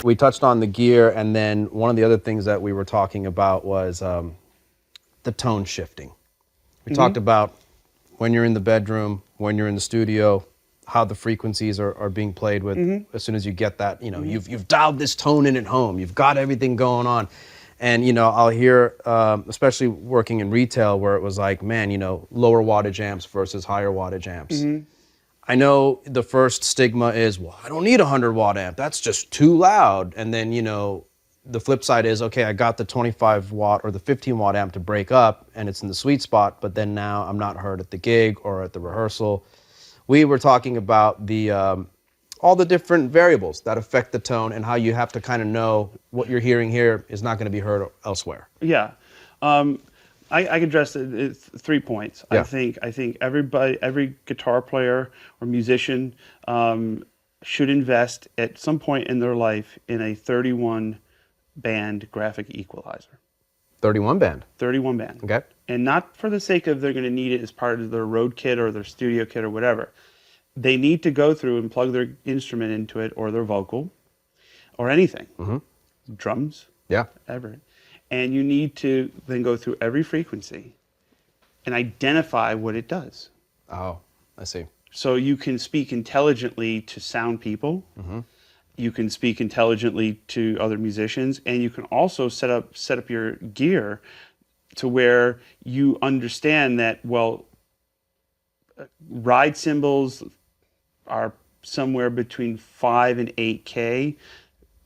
We touched on the gear, and then one of the other things that we were talking about was the tone shifting. We talked about when you're in the bedroom, when you're in the studio, how the frequencies are being played with. As soon as you get that, you know, you've dialed this tone in at home, you've got everything going on. And, you know, I'll hear, especially working in retail, where it was like, man, you know, lower wattage amps versus higher wattage amps. I know the first stigma is, well, I don't need a 100-watt amp. That's just too loud. And then, you know, the flip side is, okay, I got the 25-watt or the 15-watt amp to break up, and it's in the sweet spot, but then now I'm not heard at the gig or at the rehearsal. We were talking about the all the different variables that affect the tone and how you have to kind of know what you're hearing here is not going to be heard elsewhere. Yeah. I can address 3 points. Yeah. I think every guitar player or musician should invest at some point in their life in a 31 band graphic equalizer. 31 band. 31 band. Okay. And not for the sake of they're going to need it as part of their road kit or their studio kit or whatever. They need to go through and plug their instrument into it, or their vocal or anything. Drums. Yeah. Ever. And you need to then go through every frequency and identify what it does. Oh, I see. So you can speak intelligently to sound people. You can speak intelligently to other musicians, and you can also set up your gear to where you understand that, well, ride cymbals are somewhere between 5 and 8K.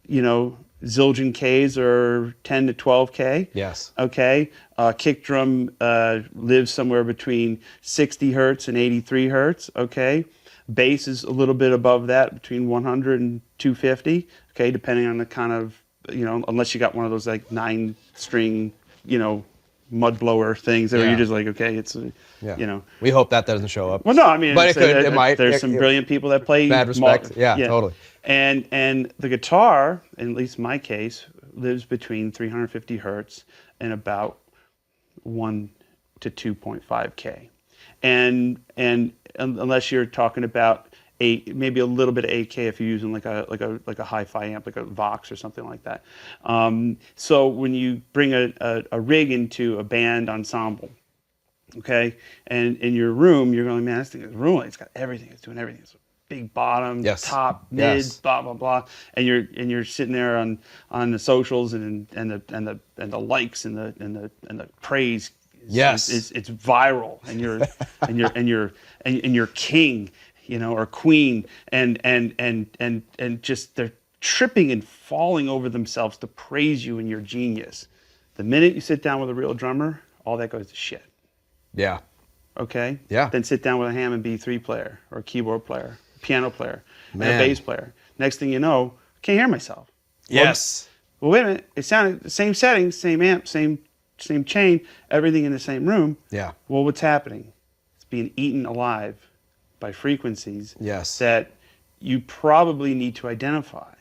You know, Zildjian Ks are 10 to 12K. Yes. Okay. Kick drum lives somewhere between 60 hertz and 83 hertz. Okay. Bass is a little bit above that, between 100 and 250. Okay, depending on the kind of, you know, unless you got one of those like 9-string, you know, mud blower things that you're just like, okay, it's, you know. We hope that doesn't show up. Well, no, I mean, but it might. There's some brilliant people that play. Bad respect. Yeah, totally. And the guitar, in at least my case, lives between 350 hertz and about 1 to 2.5K. And unless you're talking about maybe a little bit of 8K if you're using like a hi-fi amp, like a Vox or something like that. So when you bring a rig into a band ensemble, okay, and in your room, you're going, man, this thing is ruined. It's got everything. It's doing everything. It's big bottom, top, mid, blah blah blah, and you're sitting there on the socials and the likes and the praise. It's viral, and you're king, you know, or queen, and just they're tripping and falling over themselves to praise you and your genius. The minute you sit down with a real drummer, all that goes to shit. Yeah. Okay. Yeah. Then sit down with a Hammond B3 player or a keyboard player, piano player, and a bass player. Next thing you know, I can't hear myself. Yes. Well, wait a minute. It sounded the same settings, same amp, same chain, everything in the same room. Yeah. Well, what's happening? It's being eaten alive by frequencies that you probably need to identify.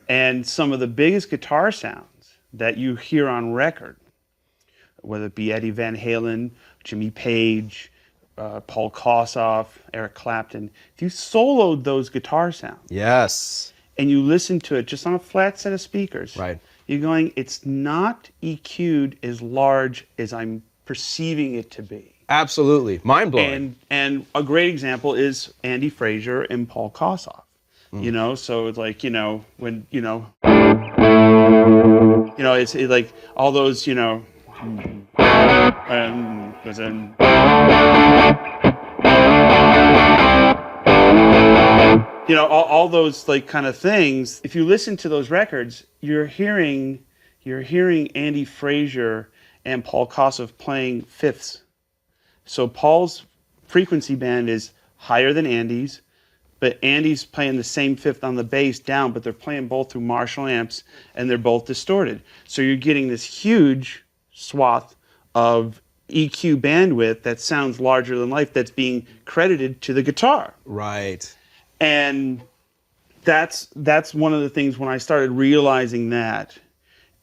And some of the biggest guitar sounds that you hear on record, whether it be Eddie Van Halen, Jimmy Page, Paul Kossoff, Eric Clapton, if you soloed those guitar sounds, and you listen to it just on a flat set of speakers, you're going, it's not EQ'd as large as I'm perceiving it to be. Absolutely. Mind-blowing. And a great example is Andy Fraser and Paul Kossoff. You know, so it's like, you know, when, you know, it's like all those, you know, you know, all those like kind of things. If you listen to those records, you're hearing Andy Fraser and Paul Kossoff playing fifths. So Paul's frequency band is higher than Andy's, but Andy's playing the same fifth on the bass down, but they're playing both through Marshall amps, and they're both distorted. So you're getting this huge swath of EQ bandwidth that sounds larger than life that's being credited to the guitar. Right. And that's one of the things when I started realizing that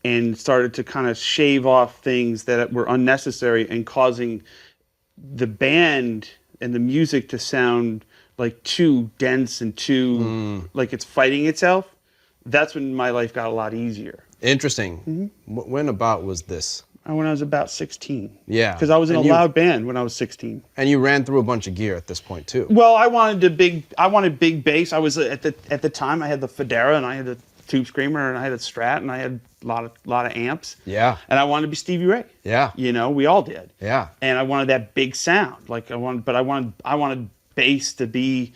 and started to kind of shave off things that were unnecessary and causing the band and the music to sound like too dense and too like it's fighting itself. that's when my life got a lot easier. Interesting. When about was this? When I was about 16. Yeah. Because I was in a loud band when I was 16. And you ran through a bunch of gear at this point too. Well, I wanted big bass. I was at the time I had the Federa and I had the Tube Screamer and I had a Strat and I had a lot of amps. Yeah. And I wanted to be Stevie Ray. Yeah. You know, we all did. Yeah. And I wanted that big sound. I wanted bass to be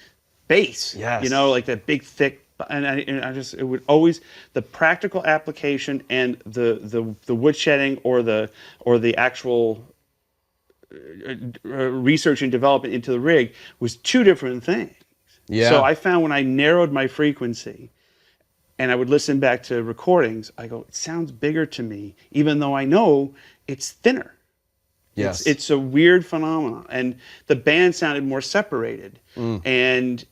bass. Yes. You know, like that big thick. And I just, it would always, the practical application and the woodshedding or the actual research and development into the rig was two different things. Yeah. So I found when I narrowed my frequency and I would listen back to recordings, I go, it sounds bigger to me, even though I know it's thinner. Yes. It's a weird phenomenon. And the band sounded more separated. And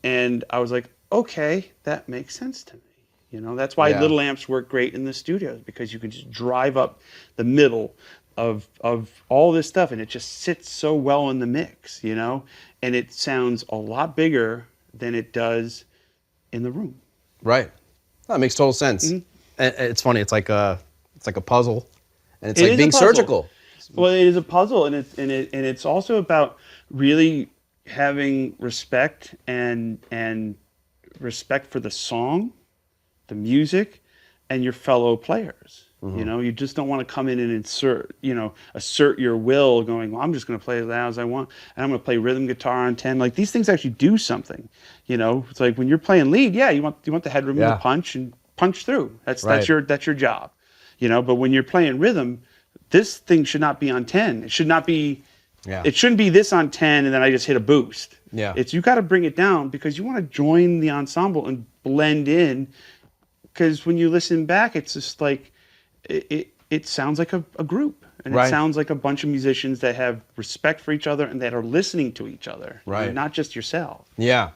I was like, okay, that makes sense to me. You know, that's why little amps work great in the studios, because you can just drive up the middle of all this stuff and it just sits so well in the mix, you know, and it sounds a lot bigger than it does in the room. Right. That makes total sense. And it's funny. It's like a puzzle, and it's like being surgical. Well, it is a puzzle, and it's also about really having respect and respect for the song, the music, and your fellow players. You know, you just don't want to come in and assert your will, going, well, I'm just going to play as loud as I want, and I'm going to play rhythm guitar on 10. Like, these things actually do something. You know, it's like when you're playing lead, you want the headroom to punch and punch through. That's your job. You know, but when you're playing rhythm, this thing should not be on 10. It should not be. It shouldn't be this on 10 and then I just hit a boost. You got to bring it down because you want to join the ensemble and blend in. Because when you listen back, it's just like it sounds like a group, and it sounds like a bunch of musicians that have respect for each other and that are listening to each other, not just yourself. Yeah.